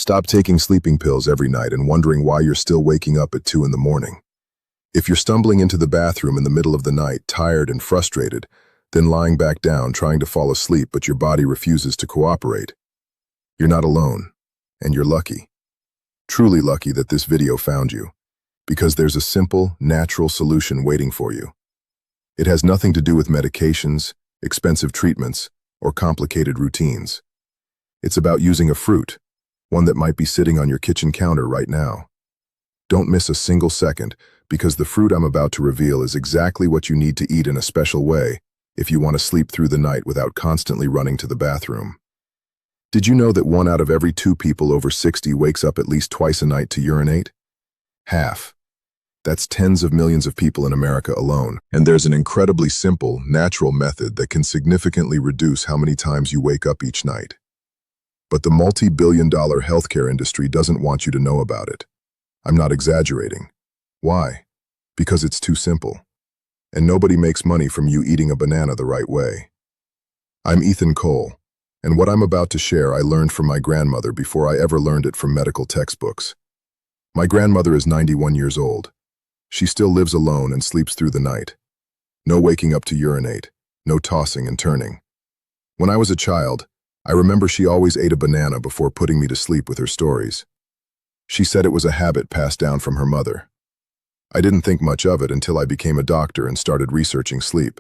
Stop taking sleeping pills every night and wondering why you're still waking up at 2 in the morning. If you're stumbling into the bathroom in the middle of the night, tired and frustrated, then lying back down trying to fall asleep but your body refuses to cooperate, you're not alone, and you're lucky. Truly lucky that this video found you, because there's a simple, natural solution waiting for you. It has nothing to do with medications, expensive treatments, or complicated routines. It's about using a fruit, one that might be sitting on your kitchen counter right now. Don't miss a single second, because the fruit I'm about to reveal is exactly what you need to eat in a special way if you want to sleep through the night without constantly running to the bathroom. Did you know that 1 out of every 2 people over 60 wakes up at least twice a night to urinate? Half. That's tens of millions of people in America alone. And there's an incredibly simple, natural method that can significantly reduce how many times you wake up each night. But the multi-billion-dollar healthcare industry doesn't want you to know about it. I'm not exaggerating. Why? Because it's too simple. And nobody makes money from you eating a banana the right way. I'm Ethan Cole, and what I'm about to share I learned from my grandmother before I ever learned it from medical textbooks. My grandmother is 91 years old. She still lives alone and sleeps through the night. No waking up to urinate, no tossing and turning. When I was a child, I remember she always ate a banana before putting me to sleep with her stories. She said it was a habit passed down from her mother. I didn't think much of it until I became a doctor and started researching sleep.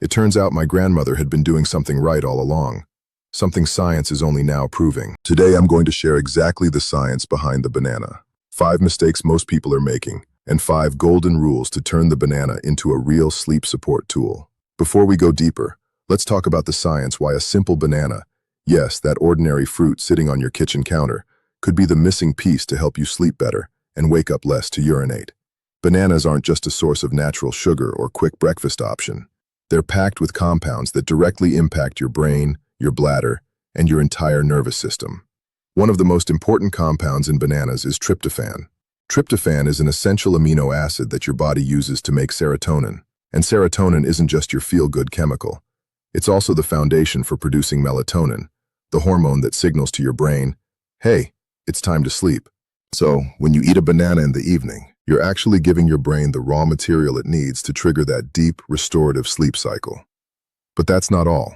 It turns out my grandmother had been doing something right all along, something science is only now proving. Today I'm going to share exactly the science behind the banana, 5 mistakes most people are making, and 5 golden rules to turn the banana into a real sleep support tool. Before we go deeper, let's talk about the science why a simple banana, yes, that ordinary fruit sitting on your kitchen counter, could be the missing piece to help you sleep better and wake up less to urinate. Bananas aren't just a source of natural sugar or quick breakfast option. They're packed with compounds that directly impact your brain, your bladder, and your entire nervous system. One of the most important compounds in bananas is tryptophan. Tryptophan is an essential amino acid that your body uses to make serotonin. And serotonin isn't just your feel-good chemical. It's also the foundation for producing melatonin, the hormone that signals to your brain, hey, it's time to sleep. So, when you eat a banana in the evening, you're actually giving your brain the raw material it needs to trigger that deep, restorative sleep cycle. But that's not all.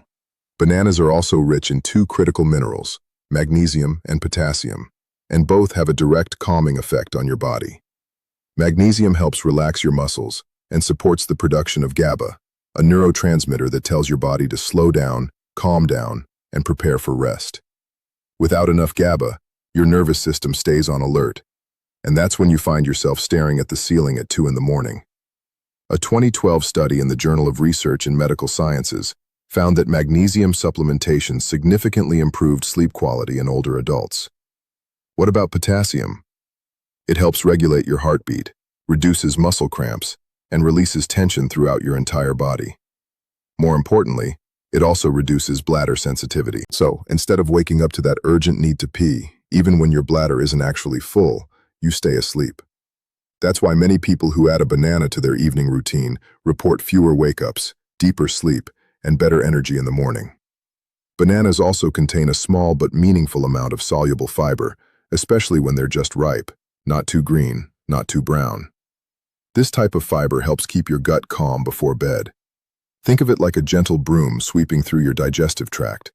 Bananas are also rich in 2 critical minerals, magnesium and potassium, and both have a direct calming effect on your body. Magnesium helps relax your muscles and supports the production of GABA, a neurotransmitter that tells your body to slow down, calm down, and prepare for rest. Without enough GABA, your nervous system stays on alert, and that's when you find yourself staring at the ceiling at 2 in the morning. A 2012 study in the Journal of Research in Medical Sciences found that magnesium supplementation significantly improved sleep quality in older adults. What about potassium? It helps regulate your heartbeat, reduces muscle cramps, and releases tension throughout your entire body. More importantly, it also reduces bladder sensitivity. So, instead of waking up to that urgent need to pee, even when your bladder isn't actually full, you stay asleep. That's why many people who add a banana to their evening routine report fewer wake-ups, deeper sleep, and better energy in the morning. Bananas also contain a small but meaningful amount of soluble fiber, especially when they're just ripe, not too green, not too brown. This type of fiber helps keep your gut calm before bed. Think of it like a gentle broom sweeping through your digestive tract.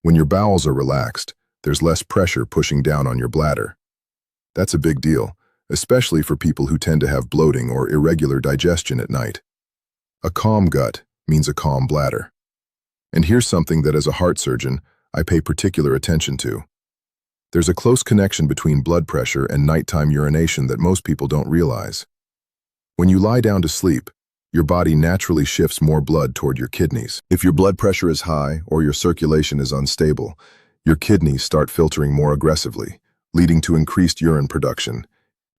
When your bowels are relaxed, there's less pressure pushing down on your bladder. That's a big deal, especially for people who tend to have bloating or irregular digestion at night. A calm gut means a calm bladder. And here's something that as a heart surgeon, I pay particular attention to. There's a close connection between blood pressure and nighttime urination that most people don't realize. When you lie down to sleep, your body naturally shifts more blood toward your kidneys. If your blood pressure is high or your circulation is unstable, your kidneys start filtering more aggressively, leading to increased urine production,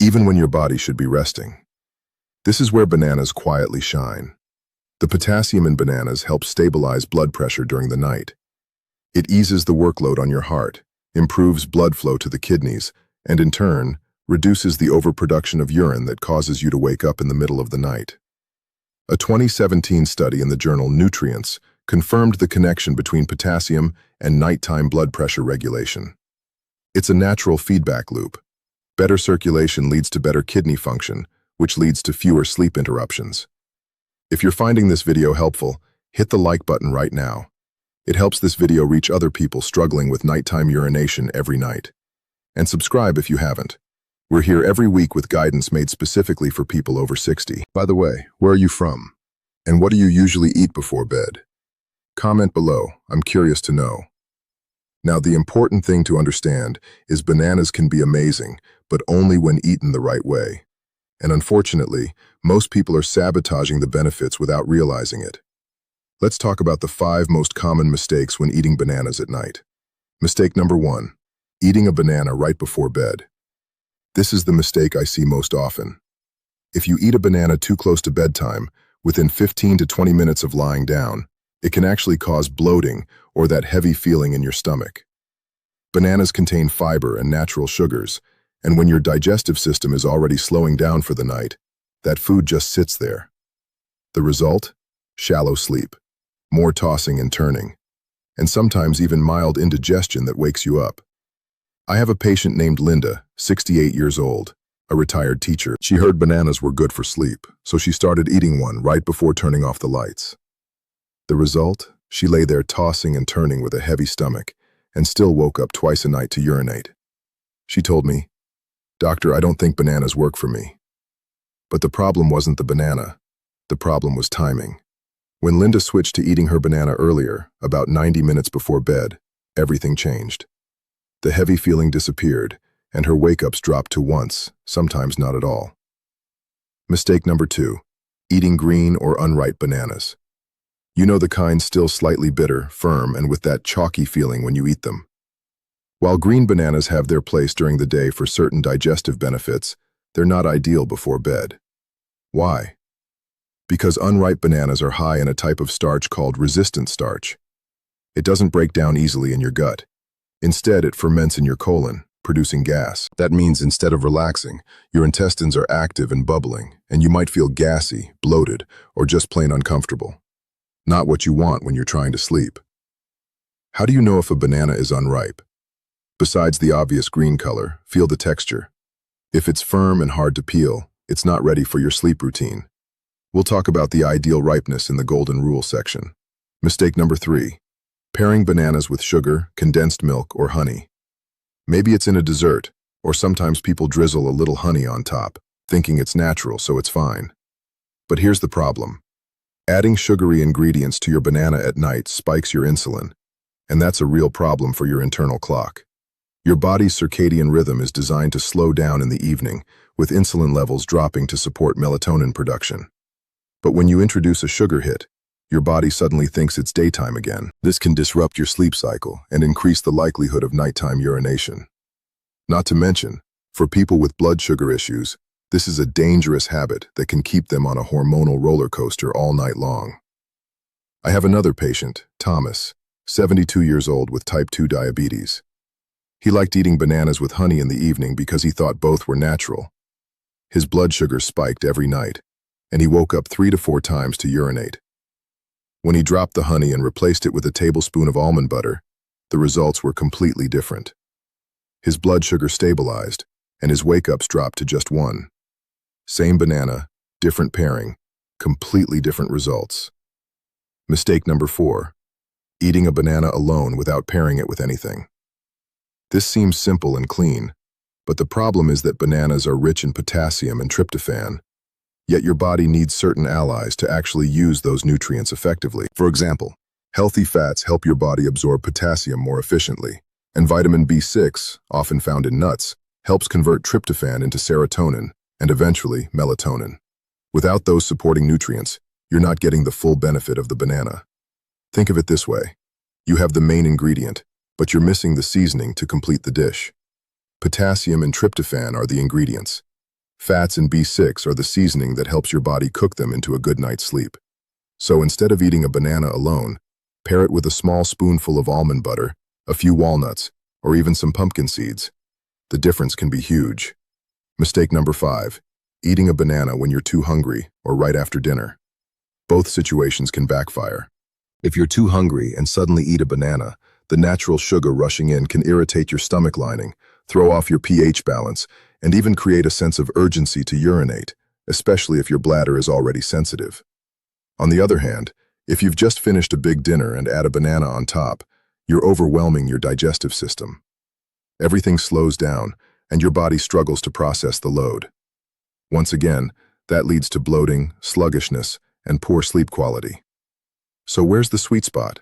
even when your body should be resting. This is where bananas quietly shine. The potassium in bananas helps stabilize blood pressure during the night. It eases the workload on your heart, improves blood flow to the kidneys, and in turn, reduces the overproduction of urine that causes you to wake up in the middle of the night. A 2017 study in the journal Nutrients confirmed the connection between potassium and nighttime blood pressure regulation. It's a natural feedback loop. Better circulation leads to better kidney function, which leads to fewer sleep interruptions. If you're finding this video helpful, hit the like button right now. It helps this video reach other people struggling with nighttime urination every night. And subscribe if you haven't. We're here every week with guidance made specifically for people over 60. By the way, where are you from? And what do you usually eat before bed? Comment below, I'm curious to know. Now, the important thing to understand is bananas can be amazing, but only when eaten the right way. And unfortunately, most people are sabotaging the benefits without realizing it. Let's talk about the 5 most common mistakes when eating bananas at night. Mistake number 1, eating a banana right before bed. This is the mistake I see most often. If you eat a banana too close to bedtime, within 15 to 20 minutes of lying down, it can actually cause bloating or that heavy feeling in your stomach. Bananas contain fiber and natural sugars, and when your digestive system is already slowing down for the night, that food just sits there. The result? Shallow sleep, more tossing and turning, and sometimes even mild indigestion that wakes you up. I have a patient named Linda, 68 years old, a retired teacher. She heard bananas were good for sleep, so she started eating one right before turning off the lights. The result? She lay there tossing and turning with a heavy stomach and still woke up twice a night to urinate. She told me, "Doctor, I don't think bananas work for me." But the problem wasn't the banana. The problem was timing. When Linda switched to eating her banana earlier, about 90 minutes before bed, everything changed. The heavy feeling disappeared, and her wake-ups dropped to once, sometimes not at all. Mistake number 2, eating green or unripe bananas. You know the kind still slightly bitter, firm, and with that chalky feeling when you eat them. While green bananas have their place during the day for certain digestive benefits, they're not ideal before bed. Why? Because unripe bananas are high in a type of starch called resistant starch. It doesn't break down easily in your gut. Instead, it ferments in your colon, producing gas. That means instead of relaxing, your intestines are active and bubbling, and you might feel gassy, bloated, or just plain uncomfortable. Not what you want when you're trying to sleep. How do you know if a banana is unripe? Besides the obvious green color, feel the texture. If it's firm and hard to peel, it's not ready for your sleep routine. We'll talk about the ideal ripeness in the golden rule section. Mistake number 3, pairing bananas with sugar, condensed milk, or honey. Maybe it's in a dessert, or sometimes people drizzle a little honey on top, thinking it's natural, so it's fine. But here's the problem. Adding sugary ingredients to your banana at night spikes your insulin, and that's a real problem for your internal clock. Your body's circadian rhythm is designed to slow down in the evening, with insulin levels dropping to support melatonin production. But when you introduce a sugar hit, your body suddenly thinks it's daytime again. This can disrupt your sleep cycle and increase the likelihood of nighttime urination. Not to mention, for people with blood sugar issues, this is a dangerous habit that can keep them on a hormonal roller coaster all night long. I have another patient, Thomas, 72 years old with type 2 diabetes. He liked eating bananas with honey in the evening because he thought both were natural. His blood sugar spiked every night, and he woke up 3 to 4 times to urinate. When he dropped the honey and replaced it with a tablespoon of almond butter, the results were completely different. His blood sugar stabilized, and his wake-ups dropped to just 1. Same banana, different pairing, completely different results. Mistake number 4, eating a banana alone without pairing it with anything. This seems simple and clean, but the problem is that bananas are rich in potassium and tryptophan, yet your body needs certain allies to actually use those nutrients effectively. For example, healthy fats help your body absorb potassium more efficiently, and vitamin B6, often found in nuts, helps convert tryptophan into serotonin and eventually melatonin. Without those supporting nutrients, you're not getting the full benefit of the banana. Think of it this way. You have the main ingredient, but you're missing the seasoning to complete the dish. Potassium and tryptophan are the ingredients. Fats and B6 are the seasoning that helps your body cook them into a good night's sleep. So instead of eating a banana alone, pair it with a small spoonful of almond butter, a few walnuts, or even some pumpkin seeds. The difference can be huge. Mistake number 5, eating a banana when you're too hungry or right after dinner. Both situations can backfire. If you're too hungry and suddenly eat a banana, the natural sugar rushing in can irritate your stomach lining, throw off your pH balance, and even create a sense of urgency to urinate, especially if your bladder is already sensitive. On the other hand, if you've just finished a big dinner and add a banana on top, you're overwhelming your digestive system. Everything slows down, and your body struggles to process the load. Once again, that leads to bloating, sluggishness, and poor sleep quality. So where's the sweet spot?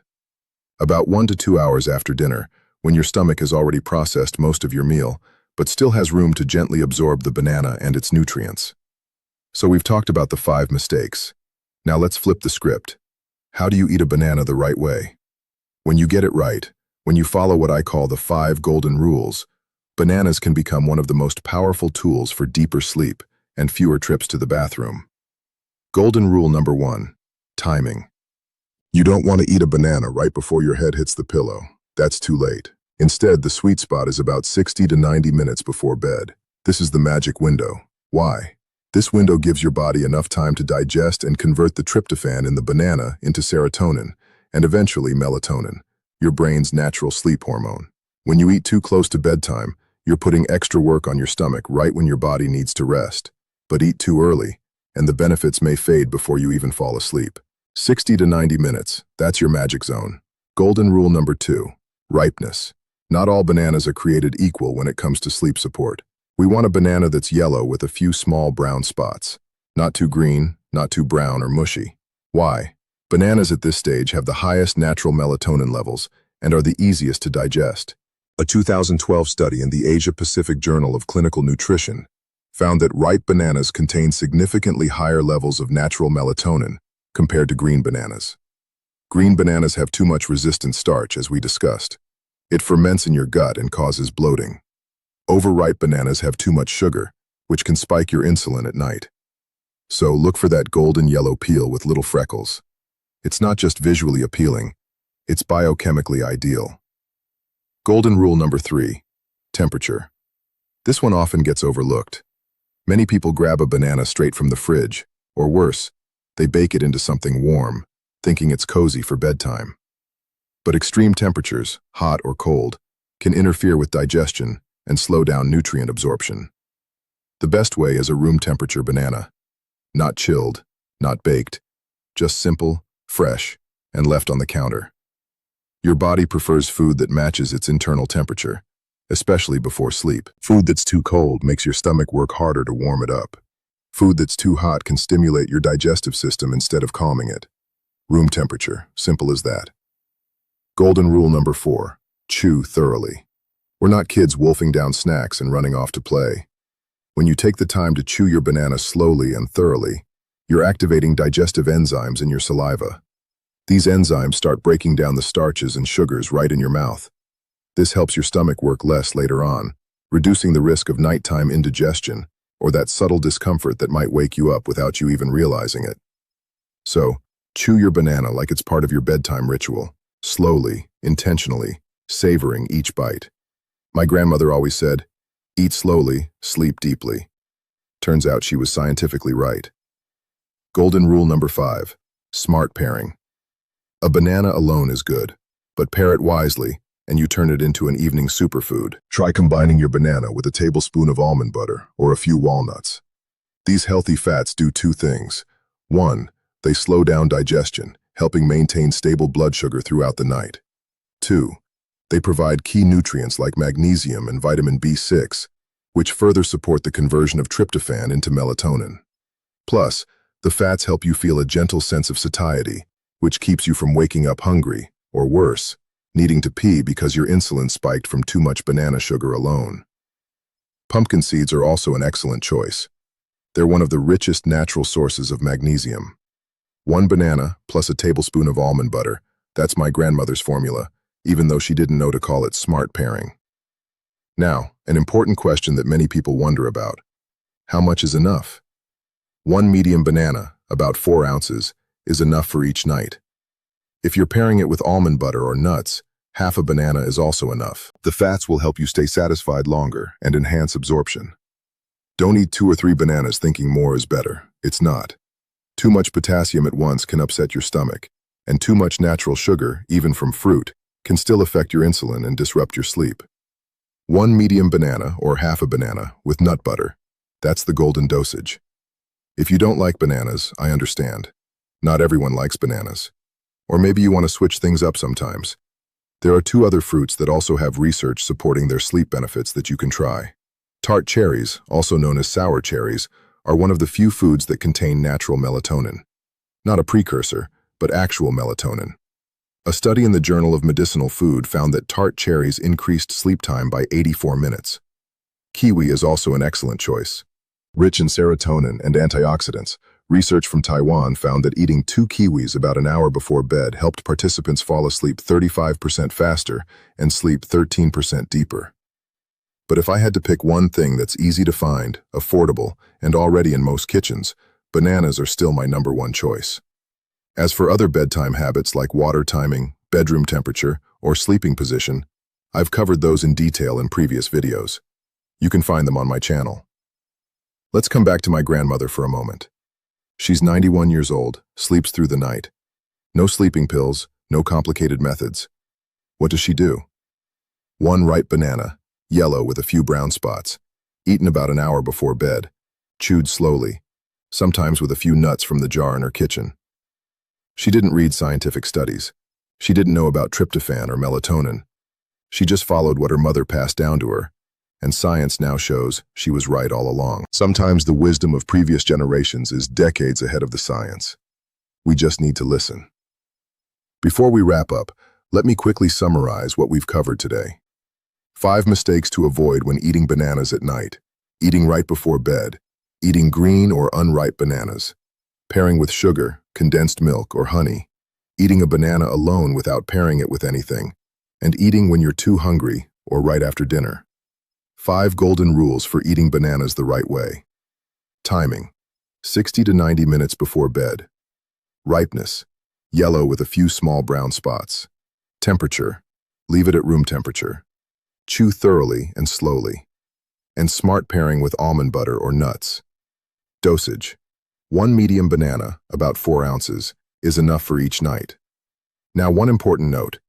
About 1 to 2 hours after dinner, when your stomach has already processed most of your meal, but still has room to gently absorb the banana and its nutrients. So we've talked about the 5 mistakes. Now let's flip the script. How do you eat a banana the right way? When you get it right, when you follow what I call the 5 golden rules, bananas can become one of the most powerful tools for deeper sleep and fewer trips to the bathroom. Golden rule number 1, timing. You don't want to eat a banana right before your head hits the pillow. That's too late. Instead, the sweet spot is about 60 to 90 minutes before bed. This is the magic window. Why? This window gives your body enough time to digest and convert the tryptophan in the banana into serotonin, and eventually melatonin, your brain's natural sleep hormone. When you eat too close to bedtime, you're putting extra work on your stomach right when your body needs to rest. But eat too early, and the benefits may fade before you even fall asleep. 60 to 90 minutes, that's your magic zone. Golden rule number 2, ripeness. Not all bananas are created equal when it comes to sleep support. We want a banana that's yellow with a few small brown spots. Not too green, not too brown or mushy. Why? Bananas at this stage have the highest natural melatonin levels and are the easiest to digest. A 2012 study in the Asia-Pacific Journal of Clinical Nutrition found that ripe bananas contain significantly higher levels of natural melatonin compared to green bananas. Green bananas have too much resistant starch, as we discussed. It ferments in your gut and causes bloating. Overripe bananas have too much sugar, which can spike your insulin at night. So look for that golden yellow peel with little freckles. It's not just visually appealing, it's biochemically ideal. Golden rule number 3, temperature. This one often gets overlooked. Many people grab a banana straight from the fridge, or worse, they bake it into something warm, thinking it's cozy for bedtime. But extreme temperatures, hot or cold, can interfere with digestion and slow down nutrient absorption. The best way is a room temperature banana. Not chilled, not baked, just simple, fresh, and left on the counter. Your body prefers food that matches its internal temperature, especially before sleep. Food that's too cold makes your stomach work harder to warm it up. Food that's too hot can stimulate your digestive system instead of calming it. Room temperature, simple as that. Golden rule number 4, chew thoroughly. We're not kids wolfing down snacks and running off to play. When you take the time to chew your banana slowly and thoroughly, you're activating digestive enzymes in your saliva. These enzymes start breaking down the starches and sugars right in your mouth. This helps your stomach work less later on, reducing the risk of nighttime indigestion or that subtle discomfort that might wake you up without you even realizing it. So, chew your banana like it's part of your bedtime ritual, slowly, intentionally, savoring each bite. My grandmother always said, "Eat slowly, sleep deeply." Turns out she was scientifically right. Golden rule number 5, smart pairing. A banana alone is good, but pair it wisely, and you turn it into an evening superfood. Try combining your banana with a tablespoon of almond butter or a few walnuts. These healthy fats do 2 things. 1, they slow down digestion, helping maintain stable blood sugar throughout the night. 2, they provide key nutrients like magnesium and vitamin B6, which further support the conversion of tryptophan into melatonin. Plus, the fats help you feel a gentle sense of satiety, which keeps you from waking up hungry, or worse, needing to pee because your insulin spiked from too much banana sugar alone. Pumpkin seeds are also an excellent choice. They're one of the richest natural sources of magnesium. 1 banana plus a tablespoon of almond butter, that's my grandmother's formula, even though she didn't know to call it smart pairing. Now, an important question that many people wonder about. How much is enough? 1 medium banana, about 4 ounces, is enough for each night. If you're pairing it with almond butter or nuts, half a banana is also enough. The fats will help you stay satisfied longer and enhance absorption. Don't eat 2 or 3 bananas thinking more is better. It's not. Too much potassium at once can upset your stomach, and too much natural sugar, even from fruit, can still affect your insulin and disrupt your sleep. One medium banana or half a banana with nut butter. That's the golden dosage. If you don't like bananas, I understand. Not everyone likes bananas. Or maybe you want to switch things up sometimes. There are two other fruits that also have research supporting their sleep benefits that you can try. Tart cherries, also known as sour cherries, are one of the few foods that contain natural melatonin. Not a precursor, but actual melatonin. A study in the Journal of Medicinal Food found that tart cherries increased sleep time by 84 minutes. Kiwi is also an excellent choice. Rich in serotonin and antioxidants, research from Taiwan found that eating 2 kiwis about an hour before bed helped participants fall asleep 35% faster and sleep 13% deeper. But if I had to pick one thing that's easy to find, affordable, and already in most kitchens, bananas are still my #1 choice. As for other bedtime habits like water timing, bedroom temperature, or sleeping position, I've covered those in detail in previous videos. You can find them on my channel. Let's come back to my grandmother for a moment. She's 91 years old, sleeps through the night. No sleeping pills, no complicated methods. What does she do? One ripe banana, yellow with a few brown spots, eaten about an hour before bed, chewed slowly, sometimes with a few nuts from the jar in her kitchen. She didn't read scientific studies. She didn't know about tryptophan or melatonin. She just followed what her mother passed down to her, and science now shows she was right all along. Sometimes the wisdom of previous generations is decades ahead of the science. We just need to listen. Before we wrap up, let me quickly summarize what we've covered today. 5 mistakes to avoid when eating bananas at night: eating right before bed, eating green or unripe bananas, pairing with sugar, condensed milk, or honey, eating a banana alone without pairing it with anything, and eating when you're too hungry or right after dinner. 5 golden rules for eating bananas the right way. Timing: 60 to 90 minutes before bed. Ripeness: yellow with a few small brown spots. Temperature: leave it at room temperature. Chew thoroughly and slowly. And smart pairing with almond butter or nuts. Dosage: 1 medium banana, about 4 ounces, is enough for each night. Now, one important note: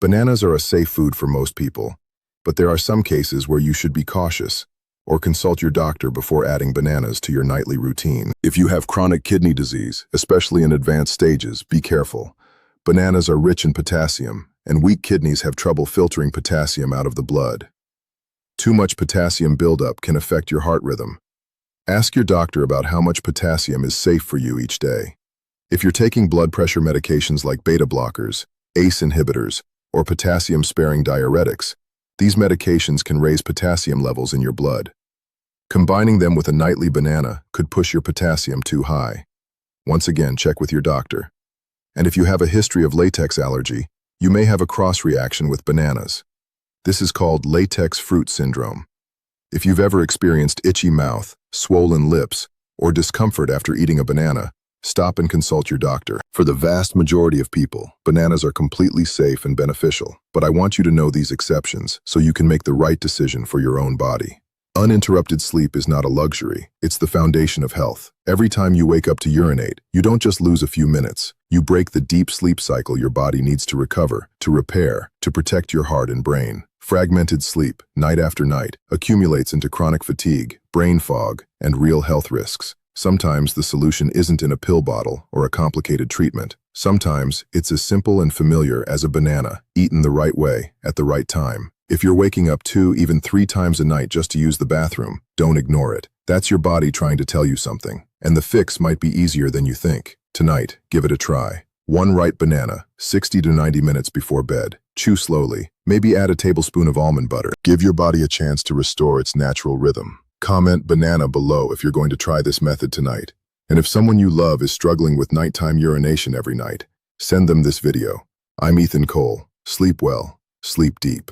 bananas are a safe food for most people, but there are some cases where you should be cautious or consult your doctor before adding bananas to your nightly routine. If you have chronic kidney disease, especially in advanced stages, be careful. Bananas are rich in potassium, and weak kidneys have trouble filtering potassium out of the blood. Too much potassium buildup can affect your heart rhythm. Ask your doctor about how much potassium is safe for you each day. If you're taking blood pressure medications like beta blockers, ACE inhibitors, or potassium-sparing diuretics, these medications can raise potassium levels in your blood. Combining them with a nightly banana could push your potassium too high. Once again, check with your doctor. And if you have a history of latex allergy, you may have a cross-reaction with bananas. This is called latex fruit syndrome. If you've ever experienced itchy mouth, swollen lips, or discomfort after eating a banana, stop and consult your doctor. For the vast majority of people, bananas are completely safe and beneficial, but I want you to know these exceptions so you can make the right decision for your own body. Uninterrupted sleep is not a luxury, it's the foundation of health. Every time you wake up to urinate, you don't just lose a few minutes. You break the deep sleep cycle your body needs to recover, to repair, to protect your heart and brain. Fragmented sleep, night after night, accumulates into chronic fatigue, brain fog, and real health risks. Sometimes the solution isn't in a pill bottle or a complicated treatment. Sometimes it's as simple and familiar as a banana, eaten the right way, at the right time. If you're waking up 2, even 3 times a night just to use the bathroom, don't ignore it. That's your body trying to tell you something, and the fix might be easier than you think. Tonight, give it a try. 1 ripe banana, 60 to 90 minutes before bed. Chew slowly. Maybe add a tablespoon of almond butter. Give your body a chance to restore its natural rhythm. Comment banana below if you're going to try this method tonight. And if someone you love is struggling with nighttime urination every night, send them this video. I'm Ethan Cole. Sleep well, sleep deep.